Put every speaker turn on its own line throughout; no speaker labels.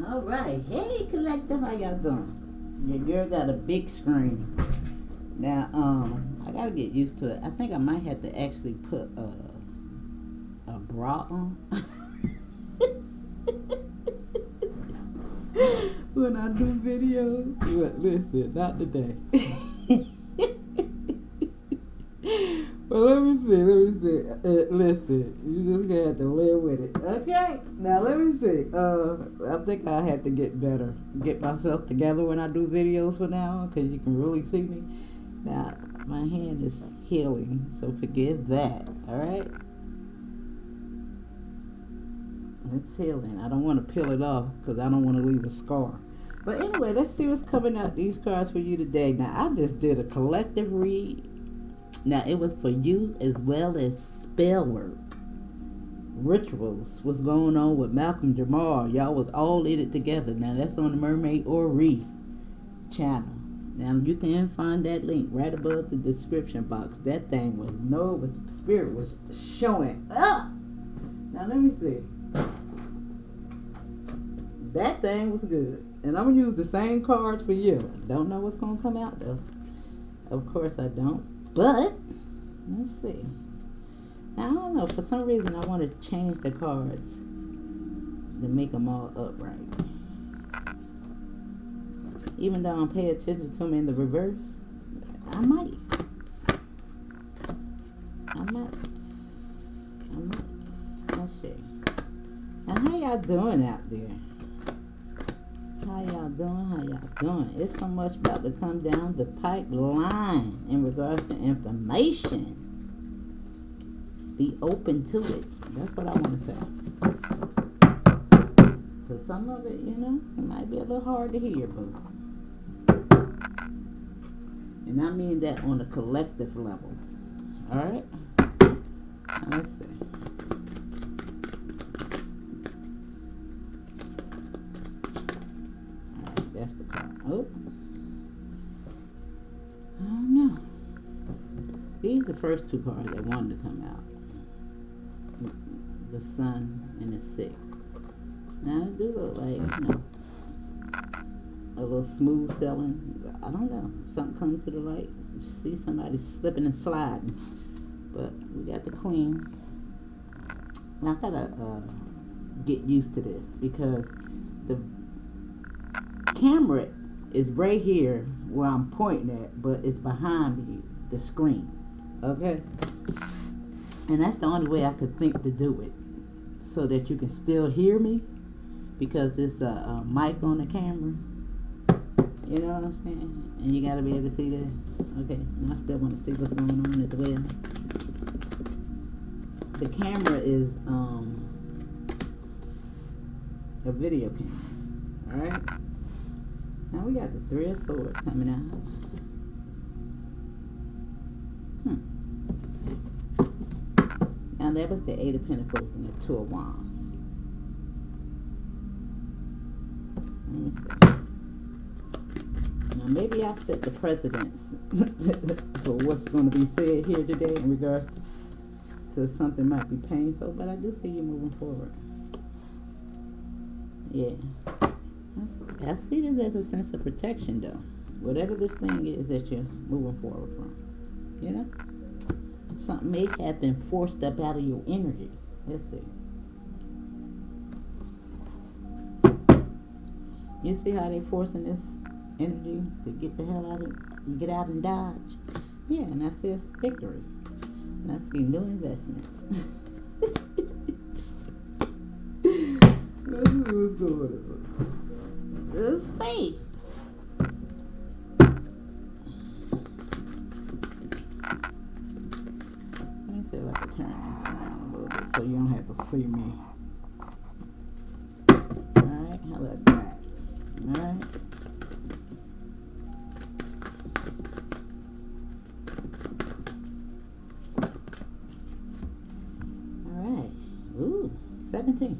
All right. Hey, collective, how y'all doing? Your girl got a big screen. Now, I gotta get used to it. I think I might have to actually put a bra on when I do videos. But listen, not today. Well, let me see. Listen, you just gonna have to live with it. Okay, now let me see. I think I have to get myself together when I do videos for now, because you can really see me. Now, my hand is healing, so forgive that, alright? It's healing. I don't want to peel it off, because I don't want to leave a scar. But anyway, let's see what's coming out these cards for you today. Now, I just did a collective read. Now, it was for you as well as spell work, rituals, what's going on with Malcolm Jamal. Y'all was all in it together. Now, that's on the Mermaid Ori channel. Now, you can find that link right above the description box. That thing spirit was showing up. Now, let me see. That thing was good. And I'm going to use the same cards for you. Don't know what's going to come out, though. Of course, I don't. But, let's see. Now, I don't know. For some reason, I want to change the cards to make them all upright. Even though I don't pay attention to them in the reverse, I might. Let's see. Now, how y'all doing out there? How y'all doing? It's so much about to come down the pipeline in regards to information. Be open to it. That's what I want to say. Because some of it, it might be a little hard to hear, but. And I mean that on a collective level. Alright? Let's see. That's the card. Oh. I don't know. These are the first two cards that wanted to come out. The Sun and the Six. Now, it do look like, a little smooth sailing. I don't know. Something comes to the light. You see somebody slipping and sliding. But we got the Queen. Now, I gotta get used to this because the camera is right here where I'm pointing at, but it's behind me, the screen. Okay? And that's the only way I could think to do it, so that you can still hear me, because it's a mic on the camera. You know what I'm saying? And you gotta be able to see this. Okay, and I still want to see what's going on as well. The camera is a video camera. Alright? Now we got the Three of Swords coming out. Now that was the Eight of Pentacles and the Two of Wands. Let me see. Now maybe I'll set the precedence for what's going to be said here today in regards to something might be painful, but I do see you moving forward. Yeah. I see this as a sense of protection, though. Whatever this thing is that you're moving forward from. Something may have been forced up out of your energy. Let's see. You see how they forcing this energy to get the hell out of, get out and dodge? Yeah, and I see it's victory. And I see new investments. Let's see what's going on. Let's see. Let me see if I can turn this around a little bit so you don't have to see me. Alright, how about that? Alright. Alright. Ooh, 17.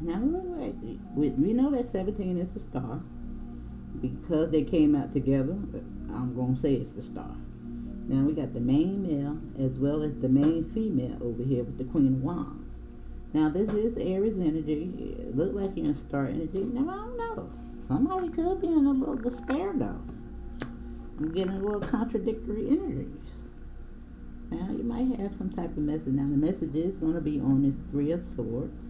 Now, we know that 17 is the star. Because they came out together, I'm going to say it's the star. Now, we got the main male as well as the main female over here with the Queen of Wands. Now, this is Aries energy. It look like you're in star energy. Now, I don't know. Somebody could be in a little despair, though. I'm getting a little contradictory energies. Now, you might have some type of message. Now, the message is going to be on this Three of Swords,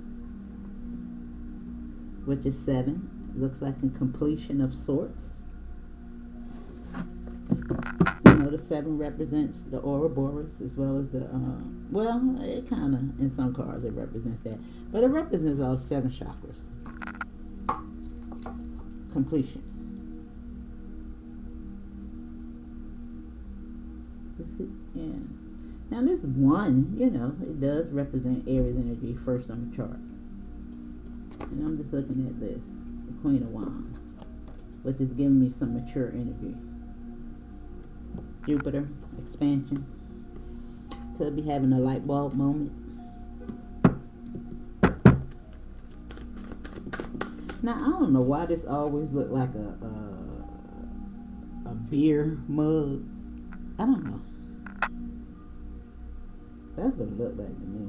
which is 7. Looks like a completion of sorts. You know, the 7 represents the Ouroboros as well as the, well, it kind of, in some cards, it represents that. But it represents all 7 chakras. Completion. Yeah. Now, this 1, you know, it does represent Aries energy first on the chart. And I'm just looking at this, the Queen of Wands, which is giving me some mature energy. Jupiter, expansion. Could be having a light bulb moment. Now, I don't know why this always look like a beer mug. I don't know. That's what it looked like to me.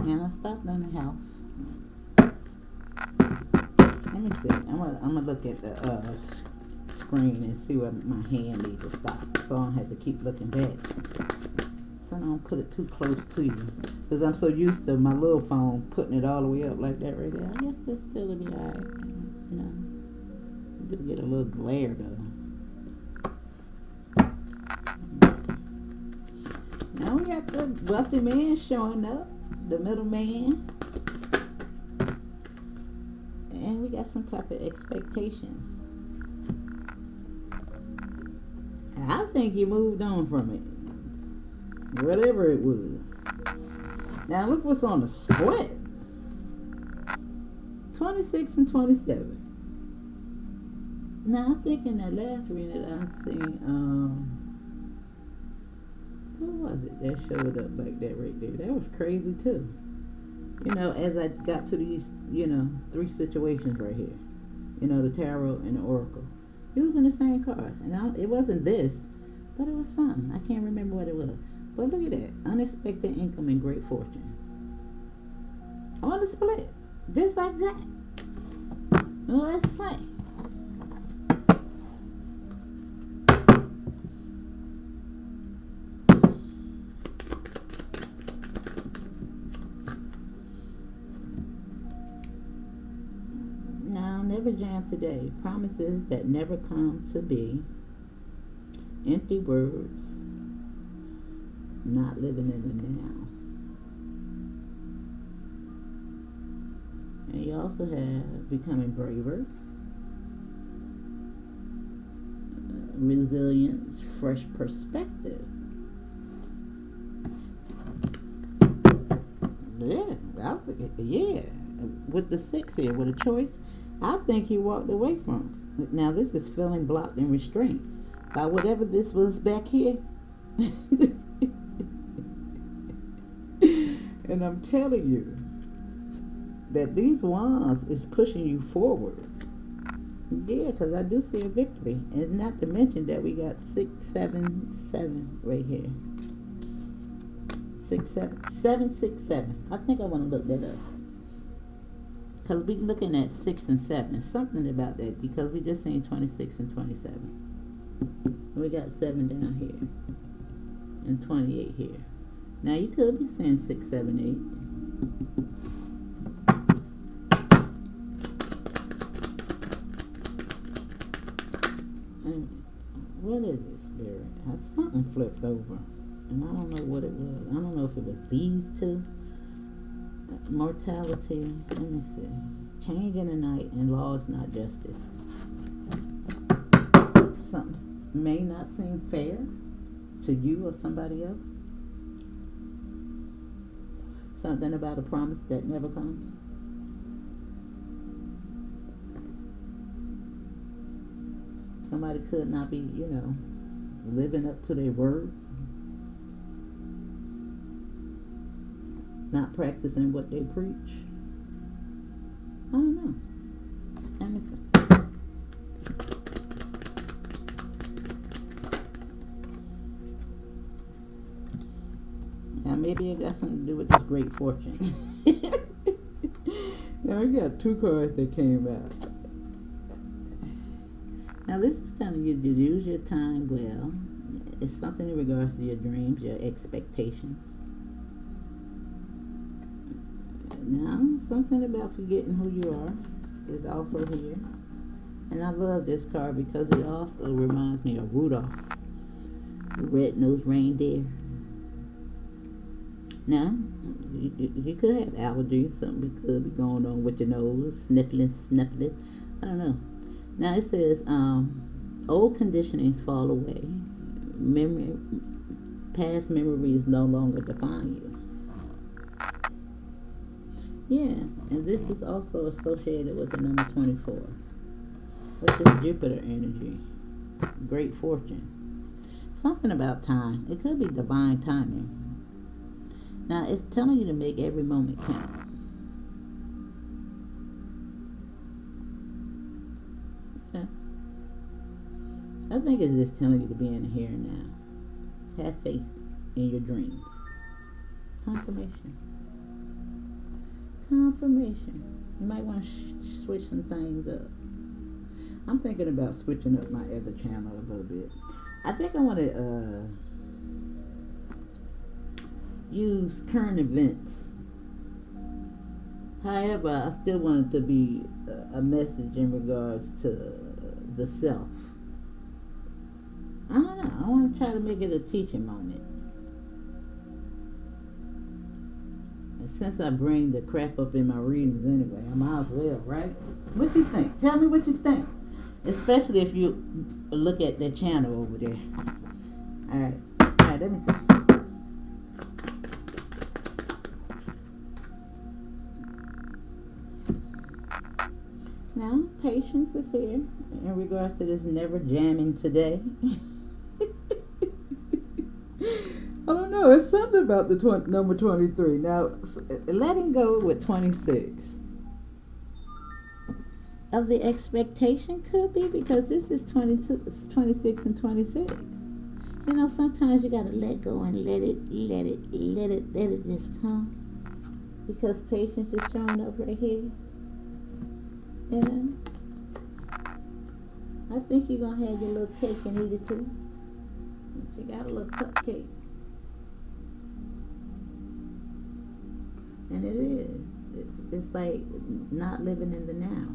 Now, I stopped in the house. Let me see. I'm gonna look at the screen and see where my hand needs to stop, so I don't have to keep looking back. So I don't put it too close to you, because I'm so used to my little phone putting it all the way up like that right there. I guess this still will be alright. You know, you do get a little glare though. Now we got the wealthy man showing up, the middleman. And we got some type of expectations. I think you moved on from it. Whatever it was. Now look what's on the split. 26 and 27. Now I think in that last reading that I seen, who was it that showed up like that right there? That was crazy too. You know, as I got to these, you know, 3 situations right here. You know, the tarot and the oracle. Using the same cards. And it wasn't this, but it was something. I can't remember what it was. But look at that. Unexpected income and great fortune. On the split. Just like that. Well, let's say. Never jam today. Promises that never come to be. Empty words. Not living in the now. And you also have becoming braver. Resilience. Fresh perspective. Yeah. With the 6 here, with a choice, I think he walked away from. Now this is feeling blocked and restrained by whatever this was back here. And I'm telling you that these wands is pushing you forward. Yeah, because I do see a victory. And not to mention that we got 6, 7, 7 right here. 6, 7, 7, 6, 7. I think I want to look that up. Because we're looking at 6 and 7. Something about that. Because we just seen 26 and 27. We got 7 down here. And 28 here. Now you could be saying 6, 7, 8. And what is it, Spirit? Something flipped over. And I don't know what it was. I don't know if it was these 2. Mortality. Let me see. Change in the night and law is not justice. Something may not seem fair to you or somebody else. Something about a promise that never comes. Somebody could not be, you know, living up to their word. Not practicing what they preach. I don't know. Let me see. Now maybe it got something to do with this great fortune. Now we got 2 cards that came out. Now this is telling you to use your time well. It's something in regards to your dreams, your expectations. Now something about forgetting who you are is also here. And I love this card because it also reminds me of Rudolph, the red-nosed reindeer. Now, you could have allergies. Something could be going on with your nose, sniffling. I don't know. Now it says, old conditionings fall away. Past memories no longer define you. Yeah, and this is also associated with the number 24, which is Jupiter energy, great fortune. Something about time. It could be divine timing. Now, it's telling you to make every moment count. Okay. I think it's just telling you to be in the here and now. Have faith in your dreams. Confirmation. You might want to switch some things up. I'm thinking about switching up my other channel a little bit. I think I want to use current events. However, I still want it to be a message in regards to the self. I don't know. I want to try to make it a teaching moment. And since I bring the crap up in my readings anyway, I might as well, right? What you think? Tell me what you think. Especially if you look at that channel over there. Alright, let me see. Now, patience is here in regards to this never jamming today. I don't know. It's something about the number 23. Now, letting go with 26. Of the expectation could be because this is 22, 26 and 26. You know, sometimes you got to let go and let it just come. Because patience is showing up right here. You know, I think you're going to have your little cake and eat it too. But you got a little cupcake. And it is. It's like not living in the now.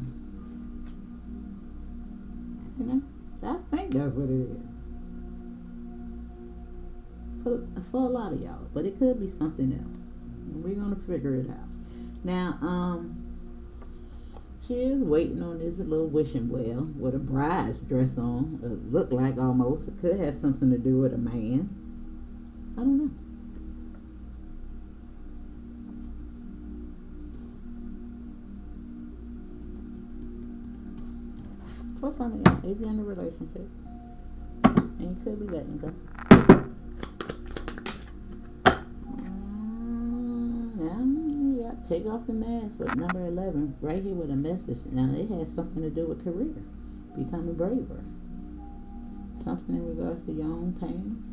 You know, I think that's what it is. For a lot of y'all. But it could be something else. We're going to figure it out. Now, she is waiting on this little wishing well with a bride's dress on. It looked like almost. It could have something to do with a man. I don't know. For some of y'all, if you're in a relationship, and you could be letting go. Now, take off the mask with number 11, right here with a message. Now, it has something to do with career, becoming braver. Something in regards to your own pain.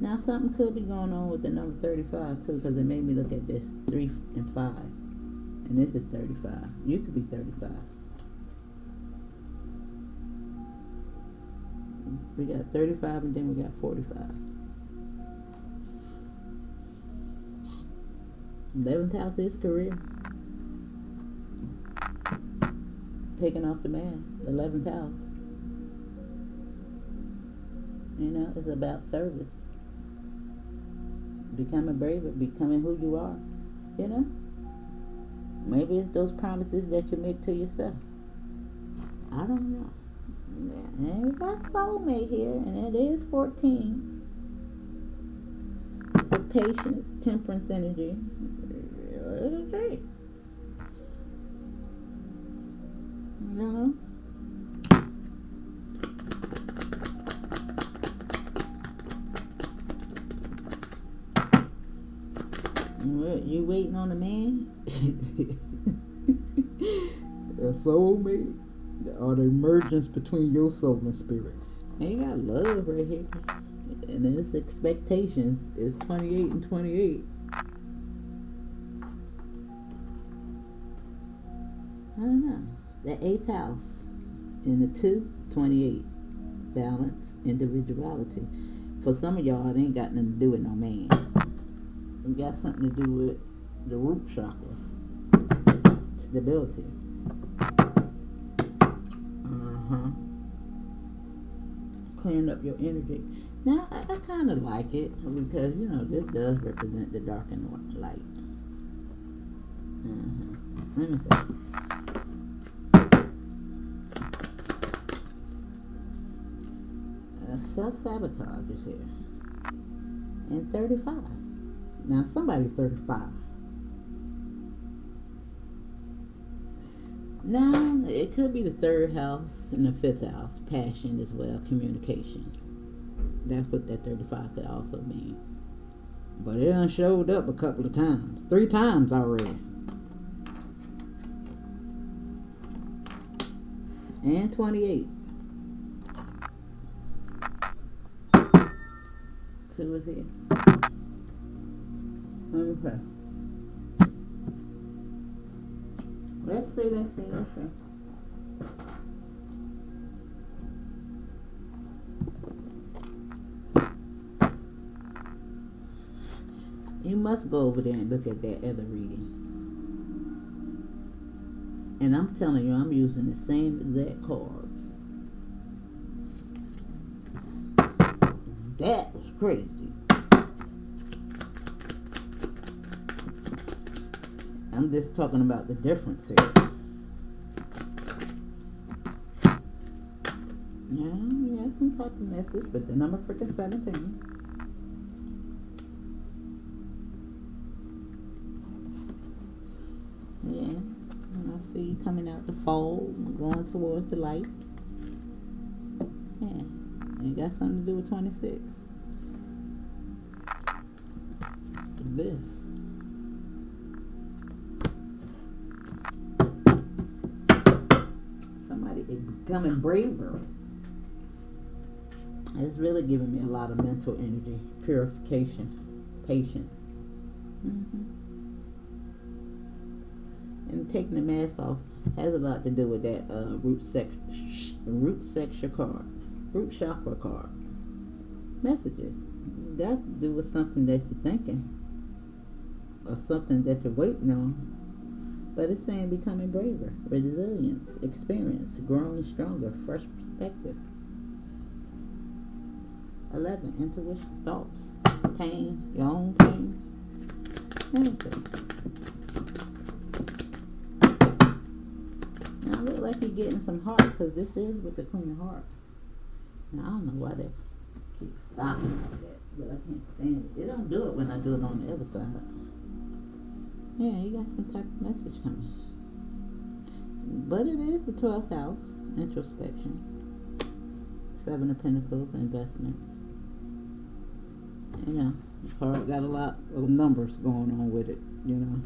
Now, something could be going on with the number 35, too, because it made me look at this 3 and 5. And this is 35. You could be 35. We got 35 and then we got 45. 11th house is career. Taking off the mask. 11th house. You know, it's about service. Becoming braver, becoming who you are. You know? Maybe it's those promises that you make to yourself. I don't know. And we got soulmate here, and it is 14. The patience, temperance energy. It's great. You know? You waiting on a man? A soulmate? Or the emergence between your soul and spirit. And you got love right here. And then it's expectations. It's 28 and 28. I don't know. The 8th house in the 2, 28. Balance, individuality. For some of y'all, it ain't got nothing to do with no man. It got something to do with the root chakra. Stability. Clearing up your energy. Now, I kind of like it because, you know, this does represent the dark and the light. Let me see. Self-sabotage is here. And 35. Now, somebody's 35. Now, it could be the 3rd house and the 5th house. Passion as well, communication. That's what that 35 could also mean. But it done showed up a couple of times. 3 times already. And 28. 2 is here. Okay. Let's see. You must go over there and look at that other reading. And I'm telling you, I'm using the same exact cards. That was crazy. I'm just talking about the difference here. Yeah, you have some type of message, but the number freaking 17. Yeah, and I see you coming out the fold, going towards the light. Yeah. It got something to do with 26. This. Somebody is becoming braver. It's really giving me a lot of mental energy, purification, patience. And taking the mask off has a lot to do with that root section card. Root chakra card. Messages. It's got to do with something that you're thinking. Or something that you're waiting on. But it's saying becoming braver. Resilience. Experience. Growing stronger. Fresh perspective. 11. Intuition. Thoughts. Pain. Your own pain. Let me see. Now I look like you're getting some heart because this is with the Queen of Hearts. Now, I don't know why they keep stopping like that, but I can't stand it. They don't do it when I do it on the other side. Yeah, you got some type of message coming. But it is the 12th house, introspection. 7 of Pentacles, investments. You know, the card got a lot of numbers going on with it, you know.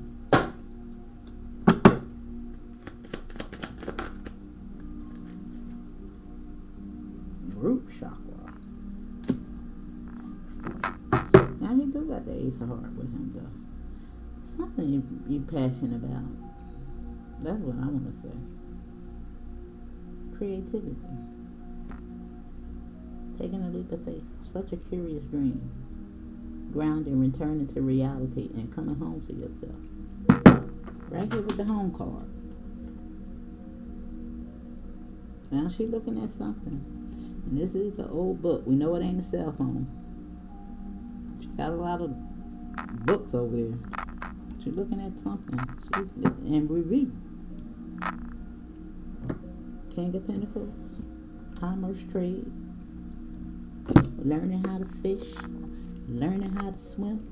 Root chakra. Now he do got the Ace of Hearts with him though. Something you passionate about. That's what I want to say. Creativity. Taking a leap of faith. Such a curious dream. Grounding, returning to reality, and coming home to yourself. Right here with the home card. Now she looking at something. And this is an old book. We know it ain't a cell phone. She got a lot of books over there. She's looking at something. She's in review. King of Pentacles. Commerce, trade. Learning how to fish. Learning how to swim.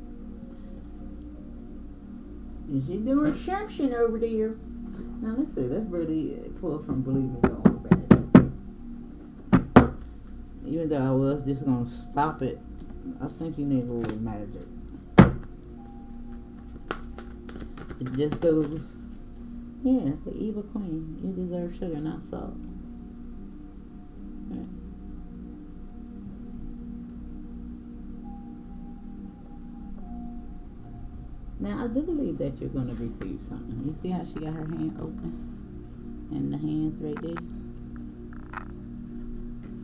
And she doing sharpshin over there. Now let's see. Let's really pull from Believing Your Own Bad. Even though I was just going to stop it, I think you need a little magic. It just goes, yeah, the evil queen. You deserve sugar, not salt. Right. Now, I do believe that you're going to receive something. You see how she got her hand open? And the hands right there?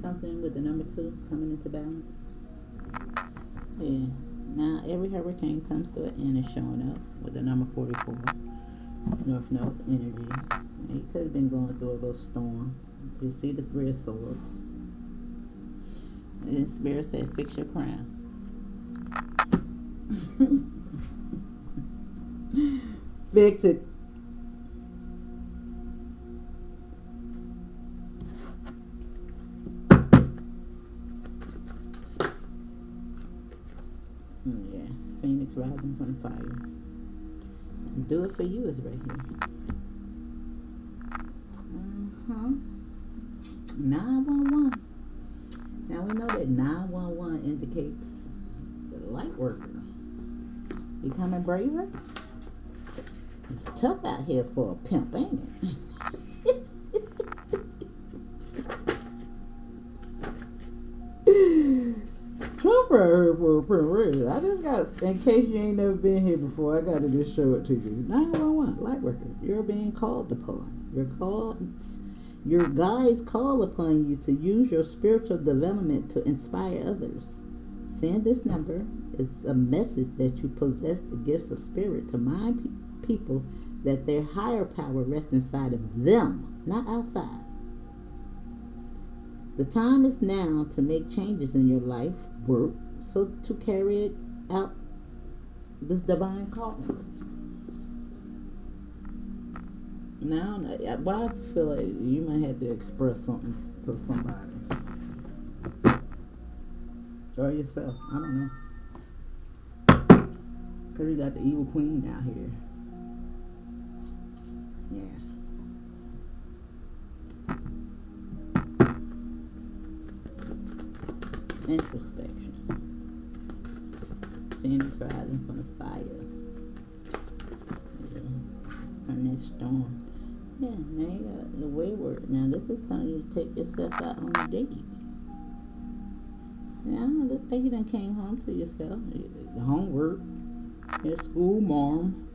Something with the number 2 coming into balance. Yeah. Now, every hurricane comes to an end and showing up with the number 44. North Node energy. And you could have been going through a little storm. You see the 3 of Swords. And Spirit said, fix your crown. Fix it. Yeah, Phoenix rising from the fire. Do it for you is right here. 911. Now we know that 911 indicates the light worker. Becoming braver. It's tough out here for a pimp, ain't it? Trump right here for a pimp. I just got, in case you ain't never been here before, I got to just show it to you. 911, light worker. You're being called upon. Your guides call upon you to use your spiritual development to inspire others. Send this number is a message that you possess the gifts of spirit to mind people that their higher power rests inside of them, not outside. The time is now to make changes in your life, work, so to carry it out this divine calling. Now, why I feel like you might have to express something to somebody. Or yourself. I don't know. Because we got the evil queen out here. Yeah. Introspection. Phoenix rising from the fire. Yeah. From that storm. Yeah, now you got the wayward. Now this is telling you to take yourself out on a date. Now it looks like you done came home to yourself. The homework, your school mom.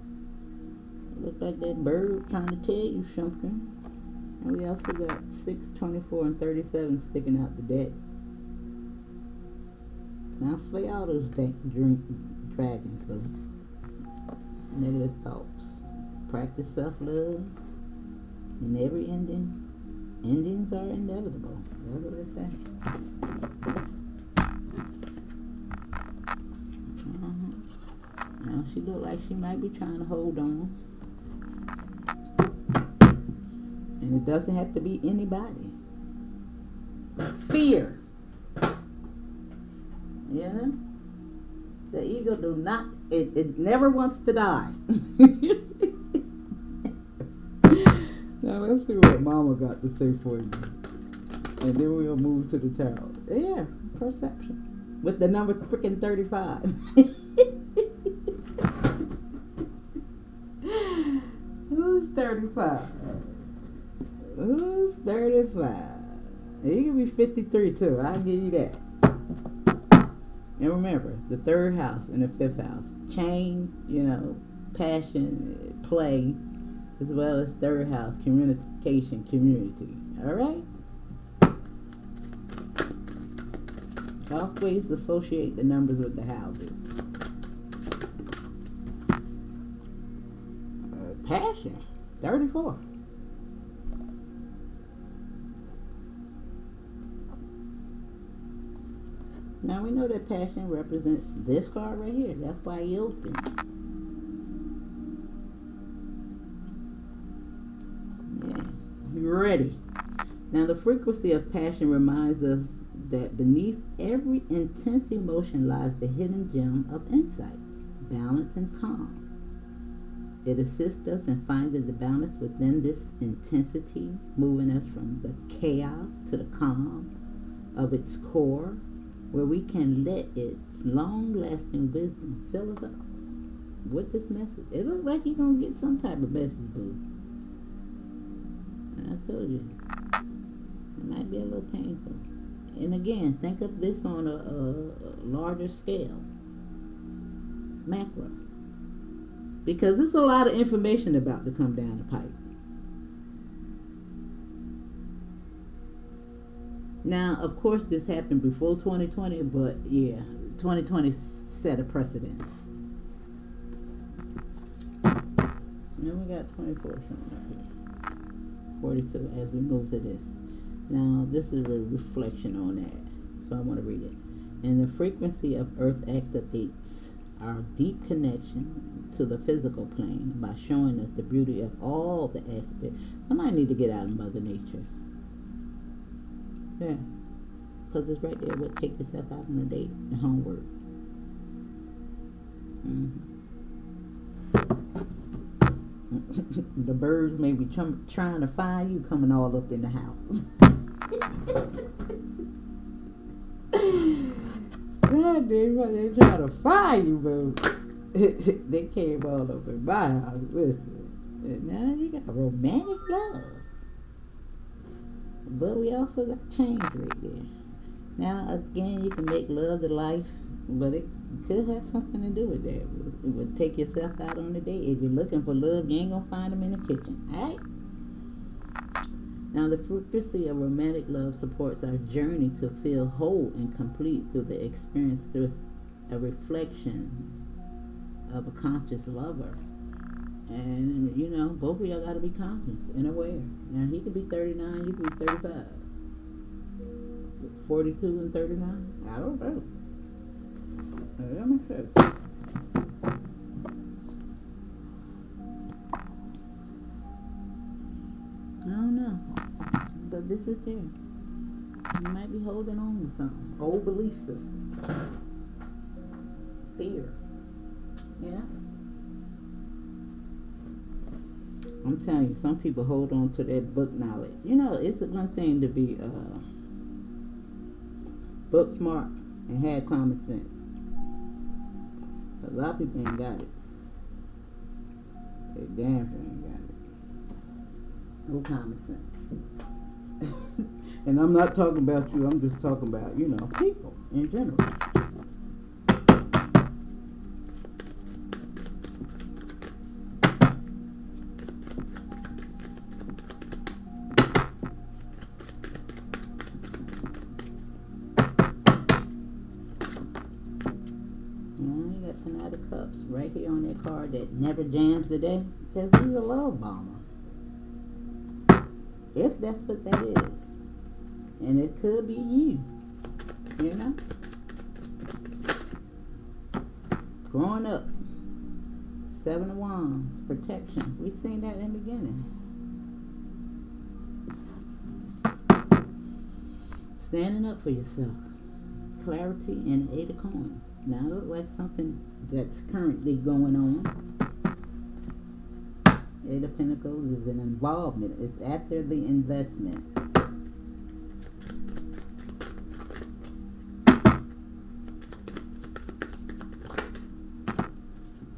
It looked like that bird trying to tell you something. And we also got 6, 24, and 37 sticking out the deck. Now slay all those dragons, boo. Negative thoughts. Practice self-love. In every endings are inevitable. That's what it says. Now she look like she might be trying to hold on. And it doesn't have to be anybody. Fear. You know? The ego do not, it never wants to die. Now let's see what Mama got to say for you. And then we'll move to the tarot. Yeah, perception. With the number freaking 35. Who's 35? Who's 35? You can be 53 too. I'll give you that. And remember, the 3rd house and the 5th house. Change, passion, play, as well as 3rd house, communication, community. Alright? Always associate the numbers with the houses. Passion, 34. Now we know that passion represents this card right here. That's why he opened. Yeah, you're ready. Now the frequency of passion reminds us that beneath every intense emotion lies the hidden gem of insight, balance, and calm. It assists us in finding the balance within this intensity, moving us from the chaos to the calm of its core, where we can let its long-lasting wisdom fill us up with this message. It looks like you're going to get some type of message, boo. And I told you, it might be a little painful. And again, think of this on a larger scale. Macro. because there's a lot of information about to come down the pipe. Now, of course, this happened before 2020, but yeah, 2020 set a precedence. And we got 24 showing up here. 42 as we move to this. Now, this is a reflection on that, so I want to read it. And the frequency of Earth activates our deep connection to the physical plane by showing us the beauty of all the aspects. Somebody need to get out of Mother Nature. Yeah. Because it's right there. What, take yourself out on a date and homework. The birds may be trying to find you coming all up in the house. God, they try to find you, but they came all up in my house. Listen, and now you got romantic love. But we also got change right there. Now, again, you can make love to life, but it could have something to do with that. It would take yourself out on a date. If you're looking for love, you ain't going to find them in the kitchen. All right? Now, the frequency of romantic love supports our journey to feel whole and complete through the experience through a reflection of a conscious lover. And, you know, both of y'all got to be conscious and aware. Now, he could be 39, you could be 35. 42 and 39? I don't know. Let me see. I don't know. But this is here. You might be holding on to something. Old belief system. Fear. Yeah. I'm telling you, some people hold on to their book knowledge. You know, it's one thing to be book smart and have common sense. A lot of people ain't got it. They damn sure ain't got it. No common sense. And I'm not talking about you, I'm just talking about, you know, people in general. Cups right here on that card that never jams today, because he's a love bomber. If that's what that is, and it could be you, you know. Growing up, 7 of Wands, protection. We seen that in the beginning. Standing up for yourself, clarity, and 8 of Coins. Now it looks like something that's currently going on. 8 of Pentacles is an involvement. It's after the investment.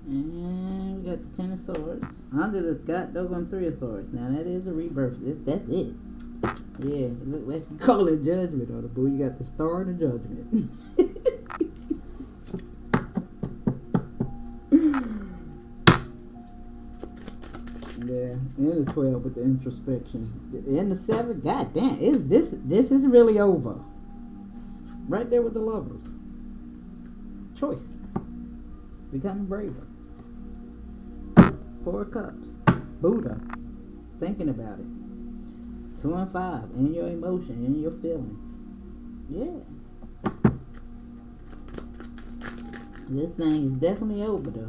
And we got the 10 of Swords. Under the goddamn 3 of Swords. Now that is a rebirth. That's it. Yeah, it looks like you call it judgment on the boo. You got the Star and the Judgment. Yeah, and the 12 with the introspection. And the 7, god damn, this is really over. Right there with the Lovers. Choice. Becoming braver. 4 of Cups. Buddha. Thinking about it. 2 and 5. In your emotion, in your feelings. Yeah. This thing is definitely over though.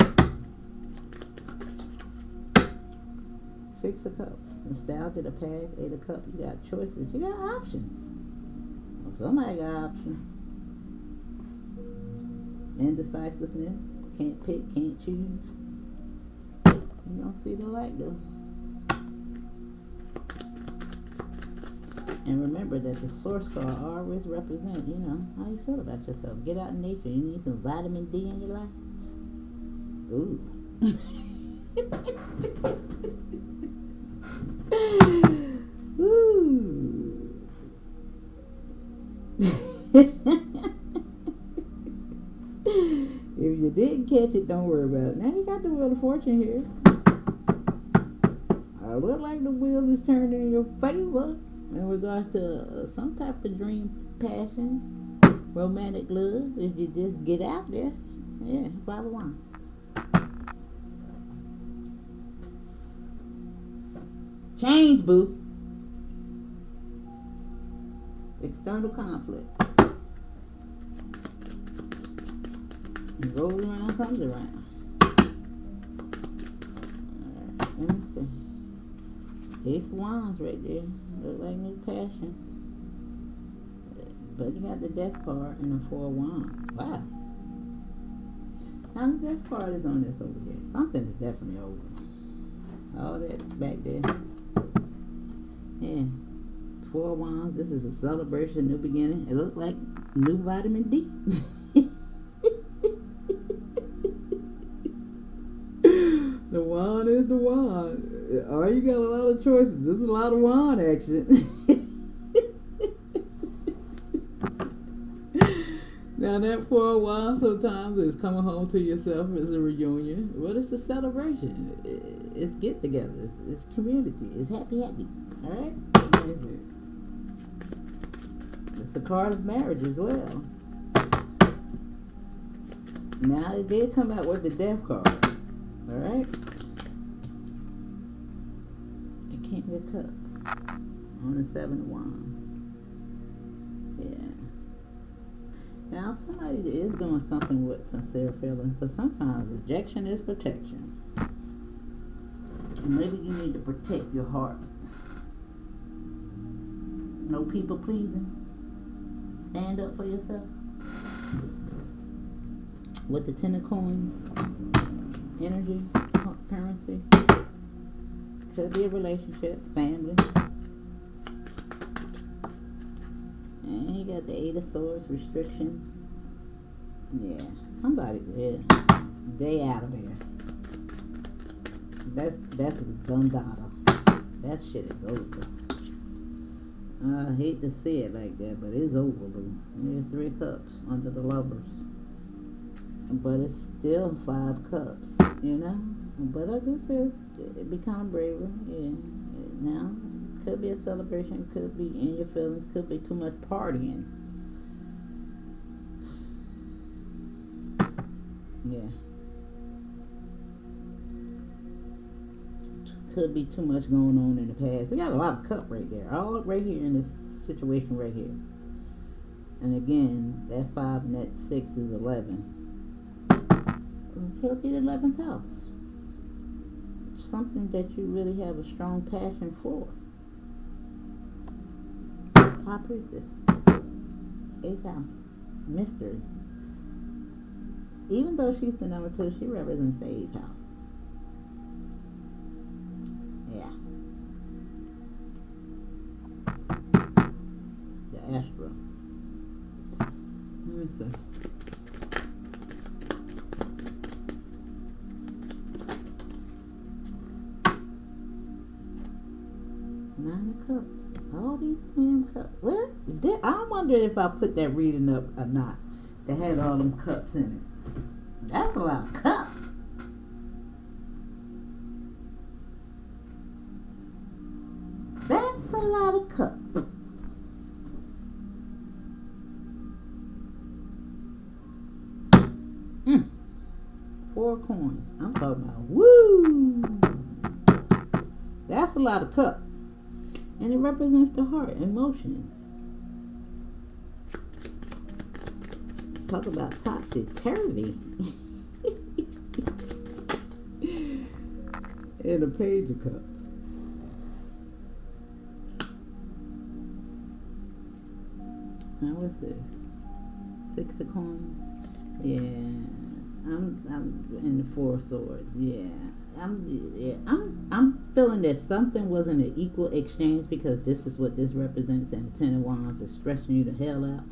6 of Cups. Nostalgia, the past. 8 of Cups. You got choices. You got options. Well, somebody got options. Indecisiveness. Can't pick, can't choose. You don't see the light though. And remember that the source card always represents, you know, how you feel about yourself. Get out in nature. You need some vitamin D in your life. Ooh. Ooh. If If you didn't catch it, don't worry about it. Now you got the Wheel of Fortune here. I look like the wheel is turning in your favor in regards to some type of dream, passion, romantic love. If you just get out there, yeah, follow on. Change, boo. External conflict. It rolls around, comes around. Alright, let me see. Ace of Wands right there. Look like new passion. But you got the Death card and the Four of Wands. Wow. Now the Death card is on this over here. Something is definitely over. All that back there. Yeah. Four of Wands. This is a celebration, new beginning. It looks like new vitamin D. The wand is the wand. Oh, you got a lot of choices. This is a lot of wand action. Now that Four of Wands sometimes is coming home to yourself as a reunion. What is the celebration? It's get together. It's community. It's happy. All right. It's the card of marriage as well. Now it did come out with the Death card. Alright. The King of Cups. On the Seven of Wands. Yeah. Now somebody is doing something with sincere feelings, but sometimes rejection is protection. Maybe you need to protect your heart. No people pleasing. Stand up for yourself. With the Ten of Coins. Energy, currency, could be a relationship, family, and you got the Eight of Swords, restrictions. Yeah, somebody, yeah, they out of there. That's a dumb data. That shit is over. I hate to see it like that, but it's over, boo. There's Three of Cups under the Lovers. But it's still Five Cups, you know. But I do say it become braver. Yeah. Now, could be a celebration, could be in your feelings, could be too much partying. Yeah. Could be too much going on in the past. We got a lot of cup right there. All right here in this situation right here. And again, that 5 and that 6 is 11. Could be the 11th house. Something that you really have a strong passion for. High Priestess. 8th house. Mystery. Even though she's the number 2, she represents the 8th house. Yeah. The Astro. Let me see. Nine of Cups. All these damn cups. Well, I wonder if I put that reading up or not. That had all them cups in it. That's a lot of cups. That's a lot of cups. Four coins. I'm talking about woo. That's a lot of cups. And it represents the heart, emotions. Talk about topsy-turvy. And a Page of Cups. Now what's this? 6 of Coins. Yeah, I'm in the 4 of Swords. Yeah. I'm feeling that something wasn't an equal exchange, because this is what this represents, and the 10 of Wands is stretching you the hell out.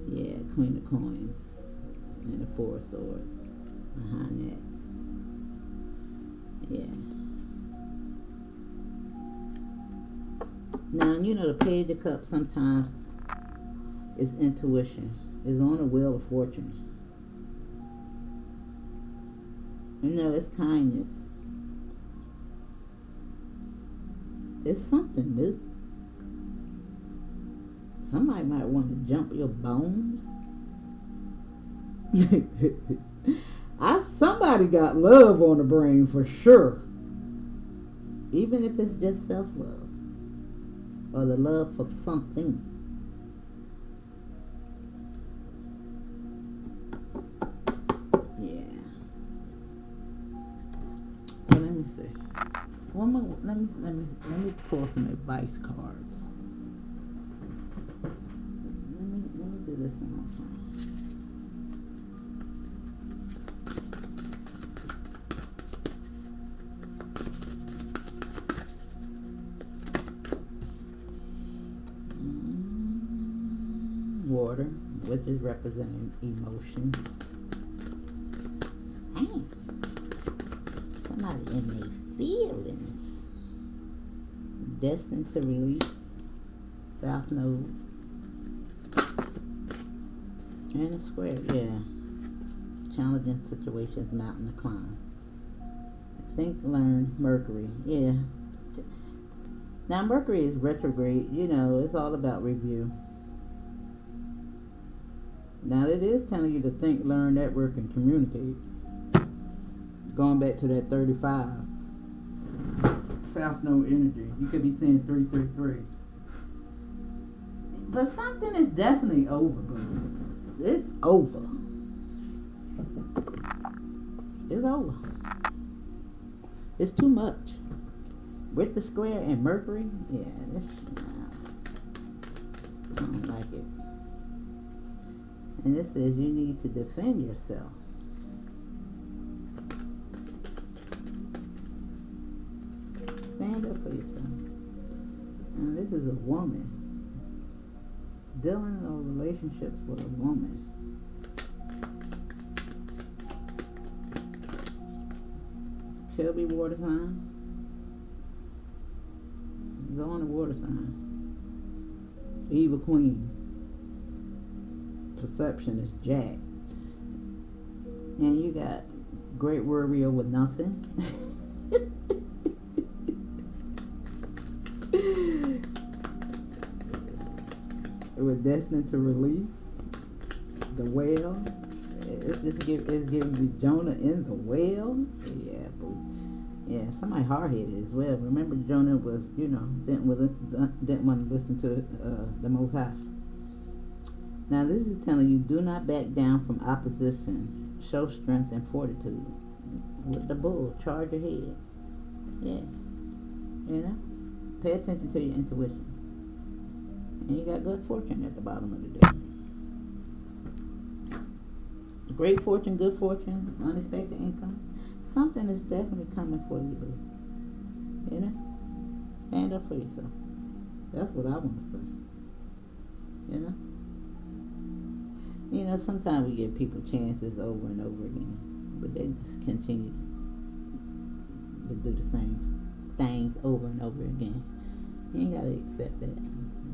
Yeah, Queen of Coins and the 4 of Swords behind that. Yeah. Now, you know, the Page of Cups sometimes is intuition. It's on the Wheel of Fortune. You know, it's kindness. It's something new. Somebody might want to jump your bones. Somebody got love on the brain for sure. Even if it's just self-love. Or the love for something. Yeah. Well, let me see. One more. Let me pull some advice cards. Let me do this one more time. Water, which is representing emotions. Dang. Somebody in their feelings. Destined to release. South Node. And a square, yeah. Challenging situations, mountain to climb. Think, learn, Mercury, yeah. Now Mercury is retrograde, you know, it's all about review. Now it is telling you to think, learn, network, and communicate. Going back to that 35. South Node energy. You could be saying 333. But something is definitely over, bro. It's over. It's over. It's too much. With the square and Mercury, yeah, I don't like it. And this says you need to defend yourself. Stand up for yourself. And this is a woman. Dealing in relationships with a woman. Could be water sign. Go on the water sign. Evil Queen. Perception is Jack. And you got Great Warrior with nothing. We're destined to release. The whale. It's giving me Jonah in the whale. Yeah, boo. Yeah, somebody hard-headed as well. Remember, Jonah was, didn't want to listen to the Most High. Now, this is telling you, do not back down from opposition. Show strength and fortitude. With the bull, charge ahead. Yeah. Pay attention to your intuition. And you got good fortune at the bottom of the day. Great fortune, good fortune, unexpected income. Something is definitely coming for you, boo. Stand up for yourself. That's what I want to say. Sometimes we give people chances over and over again, but they just continue to do the same things over and over again. You ain't got to accept that.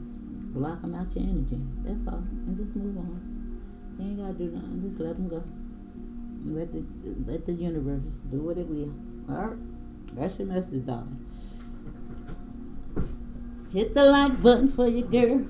Just block them out your energy. That's all. And just move on. You ain't got to do nothing. Just let them go. Let the universe do what it will. Alright? That's your message, darling. Hit the like button for your girl.